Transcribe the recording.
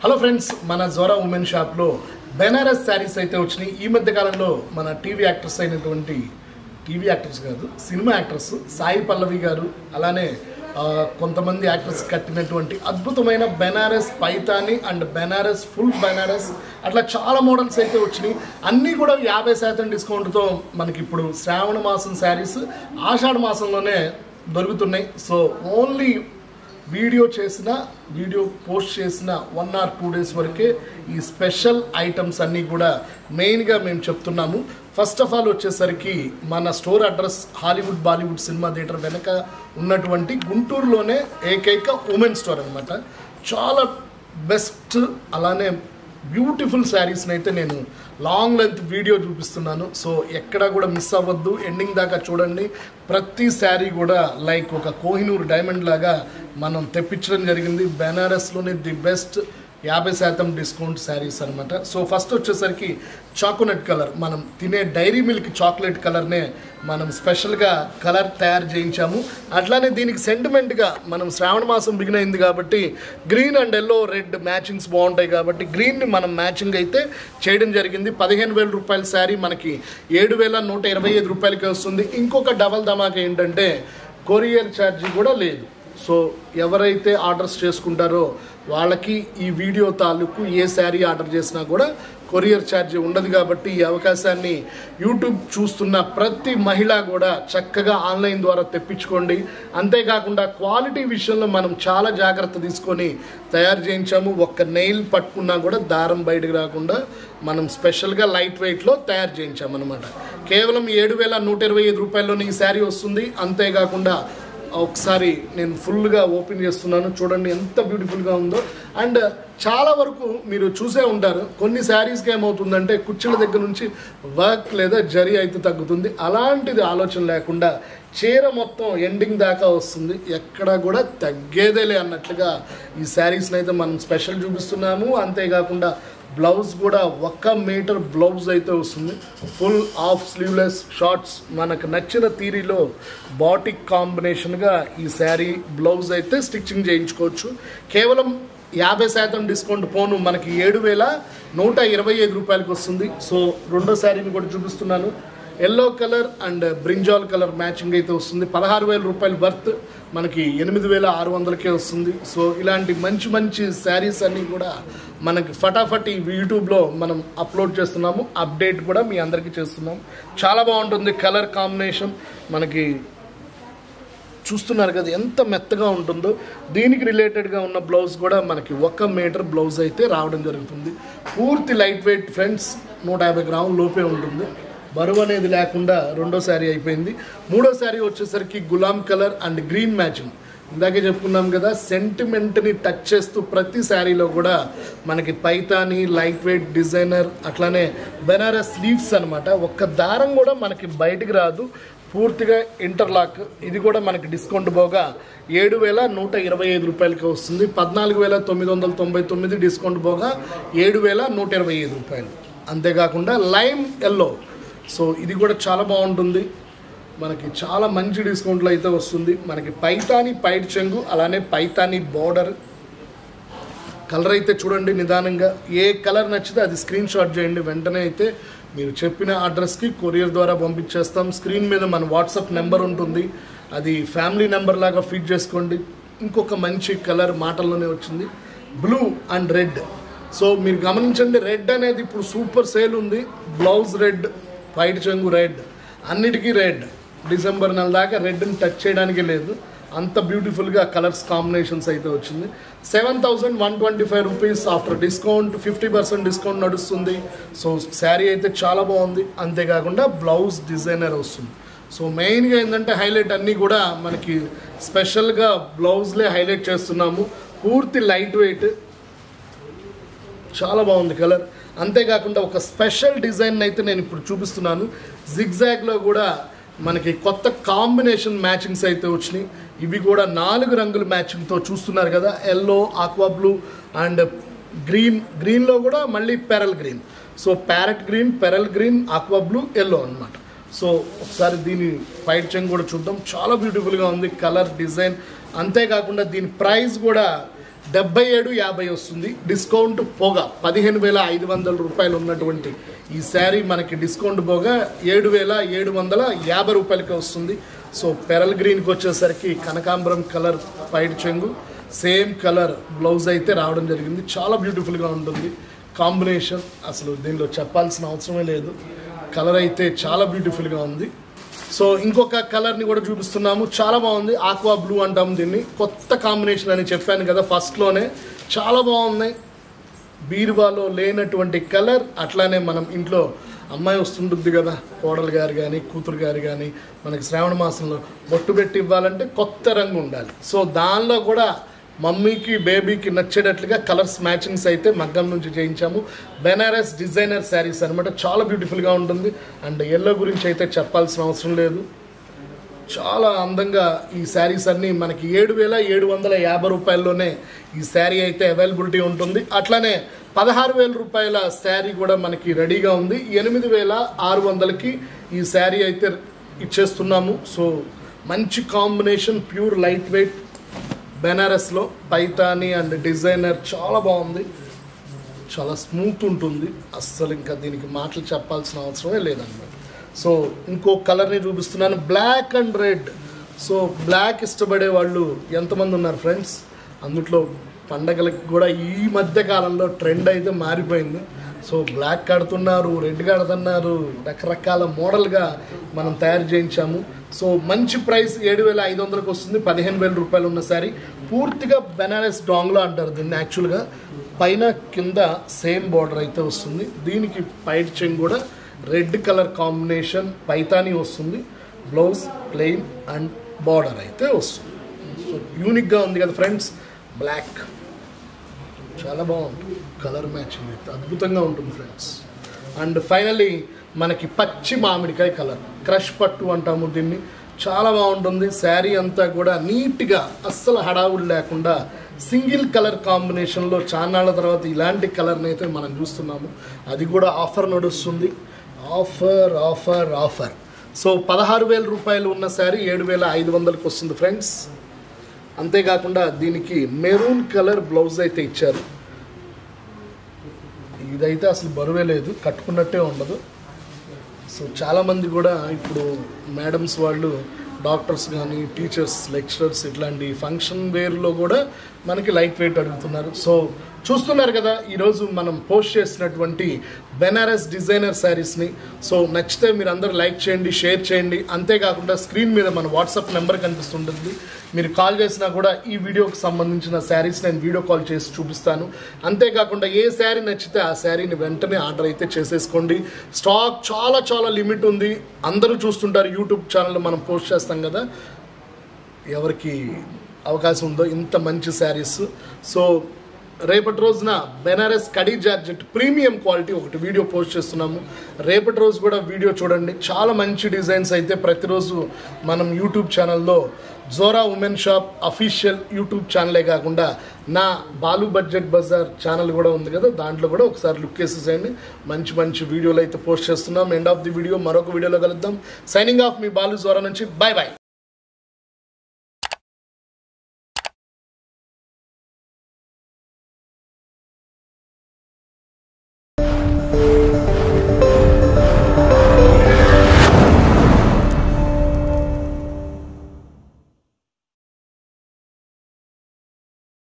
Hello friends, మన Zora women షాప్లో బెనారస్ శారీస్ అయితే వచ్చినాయి. ఈ మధ్య కాలంలో మన టీవీ యాక్టర్స్ అయినటువంటి సినిమా యాక్టర్స్ సాయి పల్లవి గారు, అలానే కొంతమంది యాక్టర్స్ కట్టినటువంటి అద్భుతమైన బెనారస్ పైతాని అండ్ బెనారస్ ఫుల్ బెనారస్ అట్లా చాలా మోడల్స్ అయితే వచ్చినాయి. అన్నీ కూడా 50% డిస్కౌంట్తో మనకి ఇప్పుడు శ్రావణ మాసం శారీస్ ఆషాఢ మాసంలోనే దొరుకుతున్నాయి. సో ఓన్లీ వీడియో పోస్ట్ చేసిన 1 or 2 days వరకే ఈ స్పెషల్ ఐటమ్స్ అన్నీ కూడా మెయిన్గా మేము చెప్తున్నాము. ఫస్ట్ ఆఫ్ ఆల్ వచ్చేసరికి మన store address Hollywood Bollywood cinema theatre వెనక ఉన్నటువంటి గుంటూరులోనే ఏకైక ఉమెన్ స్టోర్ అనమాట. చాలా బెస్ట్ అలానే బ్యూటిఫుల్ శారీస్ని అయితే నేను లాంగ్ లెంత్ వీడియో చూపిస్తున్నాను. సో ఎక్కడా కూడా మిస్ అవ్వద్దు, ఎండింగ్ దాకా చూడండి. ప్రతి శారీ కూడా లైక్ ఒక కోహినూర్ డైమండ్ లాగా మనం తెప్పించడం జరిగింది. బెనారస్లోనే ది బెస్ట్ 50% డిస్కౌంట్ శారీస్ అనమాట. సో ఫస్ట్ వచ్చేసరికి చాకోనట్ కలర్, మనం తినే డైరీ మిల్క్ చాక్లెట్ కలర్నే మనం స్పెషల్గా కలర్ తయారు చేయించాము. అట్లానే దీనికి సెంటిమెంట్గా మనం శ్రావణ మాసం బిగిన్ అయింది కాబట్టి green and yellow red matchings బాగుంటాయి కాబట్టి గ్రీన్ని మనం మ్యాచింగ్ అయితే చేయడం జరిగింది. 15,000 రూపాయల శారీ మనకి 7,125 రూపాయలకి వస్తుంది. ఇంకొక డబల్ ధమాకా ఏంటంటే కొరియర్ ఛార్జీ కూడా లేదు. సో ఎవరైతే ఆర్డర్స్ చేసుకుంటారో వాళ్ళకి ఈ వీడియో తాలూకు ఏ శారీ ఆర్డర్ చేసినా కూడా కొరియర్ ఛార్జీ ఉండదు. కాబట్టి ఈ అవకాశాన్ని యూట్యూబ్ చూస్తున్న ప్రతి మహిళ కూడా చక్కగా ఆన్లైన్ ద్వారా తెప్పించుకోండి. అంతేకాకుండా క్వాలిటీ విషయంలో మనం చాలా జాగ్రత్త తీసుకొని తయారు చేయించాము. ఒక్క నెయిల్ పట్టుకున్నా కూడా దారం బయటకు రాకుండా మనం స్పెషల్గా లైట్ వెయిట్లో తయారు చేయించామన్నమాట. కేవలం 7,125 రూపాయల్లోనే ఈ శారీ వస్తుంది. అంతేకాకుండా ఒకసారి నేను ఫుల్గా ఓపెన్ చేస్తున్నాను, చూడండి ఎంత బ్యూటిఫుల్గా ఉందో. అండ్ చాలా వరకు మీరు చూసే ఉంటారు, కొన్ని శారీస్కి ఏమవుతుందంటే కుర్చీల దగ్గర నుంచి వర్క్ లేదా జరీ అయితే తగ్గుతుంది. అలాంటిది ఆలోచన లేకుండా చీర మొత్తం ఎండింగ్ దాకా వస్తుంది, ఎక్కడ కూడా తగ్గేదేలే అన్నట్లుగా ఈ శారీస్ని అయితే మనం స్పెషల్ చూపిస్తున్నాము. అంతేకాకుండా బ్లౌజ్ కూడా 1 మీటర్ బ్లౌజ్ అయితే వస్తుంది. ఫుల్ ఆఫ్ స్లీవ్లెస్ షార్ట్స్ మనకు నచ్చిన తీరీలో బాటిక్ కాంబినేషన్గా ఈ శారీ బ్లౌజ్ అయితే స్టిచ్చింగ్ చేయించుకోవచ్చు. కేవలం 50% డిస్కౌంట్ పోను మనకి 7,125 రూపాయలకి వస్తుంది. సో రెండో శారీని కూడా చూపిస్తున్నాను. Yellow colour and brinjal colour matching అయితే వస్తుంది. 16,000 రూపాయలు వర్త్ మనకి 8,600కే వస్తుంది. సో ఇలాంటి మంచి శారీస్ అన్నీ కూడా మనకి ఫటాఫట్ యూట్యూబ్లో మనం అప్లోడ్ చేస్తున్నాము. అప్డేట్ కూడా మీ అందరికీ చేస్తున్నాము. చాలా బాగుంటుంది కలర్ కాంబినేషన్. మనకి చూస్తున్నారు కదా ఎంత మెత్తగా ఉంటుందో. దీనికి రిలేటెడ్గా ఉన్న బ్లౌజ్ కూడా మనకి 1 మీటర్ బ్లౌజ్ అయితే రావడం జరుగుతుంది. పూర్తి లైట్ వెయిట్ ఫ్రెండ్స్, 150 గ్రాముల లోపే ఉంటుంది. బరువు అనేది లేకుండా రెండో శారీ అయిపోయింది. మూడో శారీ వచ్చేసరికి Ghulam colour and green matching. ఇందాకే చెప్పుకున్నాం కదా, సెంటిమెంట్ని టచ్ చేస్తూ ప్రతి శారీలో కూడా మనకి పైతాని లైట్ వెయిట్ డిజైనర్ అట్లానే బెనారస్ స్లీవ్స్ అనమాట. ఒక్క దారం కూడా మనకి బయటికి రాదు, పూర్తిగా ఇంటర్లాక్. ఇది కూడా మనకి డిస్కౌంట్ పోగా 7,125 రూపాయలకి వస్తుంది. 14,999 డిస్కౌంట్ పోగా 7,125 రూపాయలు. అంతేకాకుండా లైమ్ ఎల్లో, సో ఇది కూడా చాలా బాగుంటుంది. మనకి చాలా మంచి డిస్కౌంట్లో అయితే వస్తుంది. మనకి పైతాని పైట్ చెంగు అలానే పైతాని బార్డర్ కలర్ అయితే చూడండి. నిదానంగా ఏ కలర్ నచ్చితే అది స్క్రీన్ షాట్ చేయండి. వెంటనే అయితే మీరు చెప్పిన అడ్రస్కి కొరియర్ ద్వారా పంపించేస్తాం. స్క్రీన్ మీద మన వాట్సాప్ నెంబర్ ఉంటుంది, అది ఫ్యామిలీ నెంబర్ లాగా ఫీడ్ చేసుకోండి. ఇంకొక మంచి కలర్ మాటల్లోనే వచ్చింది, బ్లూ అండ్ రెడ్. సో మీరు గమనించండి, రెడ్ అనేది ఇప్పుడు సూపర్ సేల్ ఉంది. బ్లౌజ్ రెడ్, వైట్ చెంగు రెడ్, అన్నిటికీ రెడ్. డిసెంబర్ నెల దాకా రెడ్ని టచ్ చేయడానికి లేదు, అంత బ్యూటిఫుల్గా కలర్స్ కాంబినేషన్స్ అయితే వచ్చింది. 7,125 రూపీస్ ఆఫ్టర్ డిస్కౌంట్. 50% డిస్కౌంట్ నడుస్తుంది. సో శారీ అయితే చాలా బాగుంది. అంతేకాకుండా బ్లౌజ్ డిజైనర్ వస్తుంది. సో మెయిన్గా ఏంటంటే హైలైట్ అన్నీ కూడా మనకి స్పెషల్గా బ్లౌజ్లే హైలైట్ చేస్తున్నాము. పూర్తి లైట్ వెయిట్, చాలా బాగుంది కలర్. అంతేకాకుండా ఒక స్పెషల్ డిజైన్ అయితే నేను ఇప్పుడు చూపిస్తున్నాను. జిగ్జాగ్లో కూడా మనకి కొత్త కాంబినేషన్ మ్యాచింగ్స్ అయితే వచ్చినాయి. ఇవి కూడా 4 రంగుల మ్యాచింగ్తో చూస్తున్నారు కదా, ఎల్లో, ఆక్వా బ్లూ అండ్ గ్రీన్లో కూడా మళ్ళీ pearl green. So parrot green, pearl green, aqua blue, yellow అనమాట. సో ఒకసారి దీని పైట్ చెంగు కూడా చూద్దాం. చాలా బ్యూటిఫుల్గా ఉంది కలర్ డిజైన్. అంతేకాకుండా దీని ప్రైస్ కూడా 7750 వస్తుంది. డిస్కౌంట్ పోగా 15,500 రూపాయలు ఉన్నటువంటి ఈ శారీ మనకి డిస్కౌంట్ పోగా 7,750 రూపాయలకి వస్తుంది. సో పెరల్ గ్రీన్కి వచ్చేసరికి కనకాంబరం కలర్ పైట్ చెంగు, సేమ్ కలర్ బ్లౌజ్ అయితే రావడం జరిగింది. చాలా బ్యూటిఫుల్గా ఉంటుంది కాంబినేషన్, అసలు దీనిలో చెప్పాల్సిన అవసరమే లేదు. కలర్ అయితే చాలా బ్యూటిఫుల్గా ఉంది. సో ఇంకొక కలర్ని కూడా చూపిస్తున్నాము, చాలా బాగుంది. ఆక్వా బ్లూ అంటాము దీన్ని, కొత్త కాంబినేషన్ అని చెప్పాను కదా ఫస్ట్లోనే. చాలా బాగున్నాయి, బీరువాలో లేనటువంటి కలర్. అట్లానే మనం ఇంట్లో అమ్మాయి వస్తుంటుంది కదా, కోడలు గారు కానీ కూతురు గారు కానీ, మనకి శ్రావణ మాసంలో బొట్టు పెట్టి ఇవ్వాలంటే కొత్త రంగు ఉండాలి. సో దానిలో కూడా మమ్మీకి బేబీకి నచ్చేటట్లుగా కలర్స్ మ్యాచింగ్స్ అయితే మగ్గం నుంచి చేయించాము. బెనారస్ డిజైనర్ శారీస్ అనమాట, చాలా బ్యూటిఫుల్గా ఉంటుంది. అండ్ ఎల్లో గురించి అయితే చెప్పాల్సిన అవసరం లేదు, చాలా అందంగా ఈ శారీస్ అన్నీ మనకి 7,750 రూపాయల్లోనే ఈ శారీ అయితే అవైలబిలిటీ ఉంటుంది. అట్లానే 16,000 రూపాయల శారీ కూడా మనకి రెడీగా ఉంది. 8,600కి ఈ శారీ అయితే ఇచ్చేస్తున్నాము. సో మంచి కాంబినేషన్, ప్యూర్ లైట్ వెయిట్ బెనారస్లో పైతాని అండ్ డిజైనర్ చాలా బాగుంది, చాలా స్మూత్ ఉంటుంది. అస్సలు ఇంకా దీనికి మాటలు చెప్పాల్సిన అవసరమే లేదన్నమాట. సో ఇంకో కలర్ని చూపిస్తున్నాను, black and red. So black ఇష్టపడే వాళ్ళు ఎంతమంది ఉన్నారు ఫ్రెండ్స్? అందుట్లో పండగలకు కూడా ఈ మధ్య కాలంలో ట్రెండ్ అయితే మారిపోయింది. సో బ్లాక్ కడుతున్నారు, రెడ్ కడుతున్నారు, రకరకాల మోడల్గా మనం తయారు చేయించాము. సో మంచి ప్రైస్ 7,500కి వస్తుంది. 15,000 రూపాయలు ఉన్న శారీ, పూర్తిగా బెనారస్ డాంగ్లో అంటారు దీన్ని యాక్చువల్గా. పైన కింద సేమ్ బార్డర్ అయితే వస్తుంది. దీనికి పైట్ చెంగ్ కూడా రెడ్ కలర్ కాంబినేషన్ పైతాని వస్తుంది. బ్లౌజ్ ప్లెయిన్ అండ్ బార్డర్ అయితే వస్తుంది. సో యూనిక్గా ఉంది కదా ఫ్రెండ్స్, బ్లాక్ చాలా బాగుంటుంది, కలర్ మ్యాచింగ్ అయితే అద్భుతంగా ఉంటుంది ఫ్రెండ్స్. అండ్ ఫైనల్లీ మనకి పచ్చి మామిడికాయ కలర్, క్రష్ పట్టు అంటాము దీన్ని, చాలా బాగుంటుంది. శారీ అంతా కూడా నీట్గా, అస్సలు హడావుడు లేకుండా సింగిల్ కలర్ కాంబినేషన్లో చాన్నాళ్ళ తర్వాత ఇలాంటి కలర్ని అయితే మనం చూస్తున్నాము. అది కూడా ఆఫర్ నడుస్తుంది, ఆఫర్ ఆఫర్ ఆఫర్. సో 16,000 రూపాయలు ఉన్న శారీ 7,500కి వస్తుంది ఫ్రెండ్స్. అంతేకాకుండా దీనికి మెరూన్ కలర్ బ్లౌజ్ అయితే ఇచ్చారు. ఇదైతే అసలు బరువే లేదు, కట్టుకున్నట్టే ఉండదు. సో చాలామంది కూడా ఇప్పుడు మేడమ్స్ వాళ్ళు, డాక్టర్స్ కానీ టీచర్స్, లెక్చరర్స్ ఇట్లాంటి ఫంక్షన్ వేర్లో కూడా మనకి లైట్ వెయిట్ అడుగుతున్నారు. సో చూస్తున్నారు కదా ఈరోజు మనం పోస్ట్ చేసినటువంటి బెనారస్ డిజైనర్ శారీస్ని. సో నచ్చితే మీరు అందరూ లైక్ చేయండి, షేర్ చేయండి. అంతేకాకుండా స్క్రీన్ మీద మన వాట్సాప్ నెంబర్ కనిపిస్తుంటుంది, మీరు కాల్ చేసినా కూడా ఈ వీడియోకి సంబంధించిన శారీస్ నేను వీడియో కాల్ చేసి చూపిస్తాను. అంతేకాకుండా ఏ శారీ నచ్చితే ఆ శారీని వెంటనే ఆర్డర్ అయితే చేసేసుకోండి. స్టాక్ చాలా చాలా లిమిట్ ఉంది. అందరూ చూస్తుంటారు యూట్యూబ్ ఛానల్లో మనం పోస్ట్ చేస్తాం కదా, ఎవరికి అవకాశం ఉందో ఇంత మంచి శారీస్. సో రేపటి రోజున బెనారస్ కడీ జార్జెట్ ప్రీమియం క్వాలిటీ ఒకటి వీడియో పోస్ట్ చేస్తున్నాము. రేపటి రోజు కూడా వీడియో చూడండి, చాలా మంచి డిజైన్స్ అయితే ప్రతిరోజు మనం యూట్యూబ్ ఛానల్లో Jora women shop official YouTube ఛానలే కాకుండా నా బాలు బడ్జెట్ బజార్ ఛానల్ కూడా ఉంది కదా, దాంట్లో కూడా ఒకసారి లుక్ వేసేసేయండి. మంచి మంచి వీడియోలు అయితే పోస్ట్ చేస్తున్నాం. ఎండ్ ఆఫ్ ది వీడియో మరొక వీడియోలో కలుద్దాం. సైనింగ్ ఆఫ్ మీ బాలు జోరా నుంచి. Bye bye.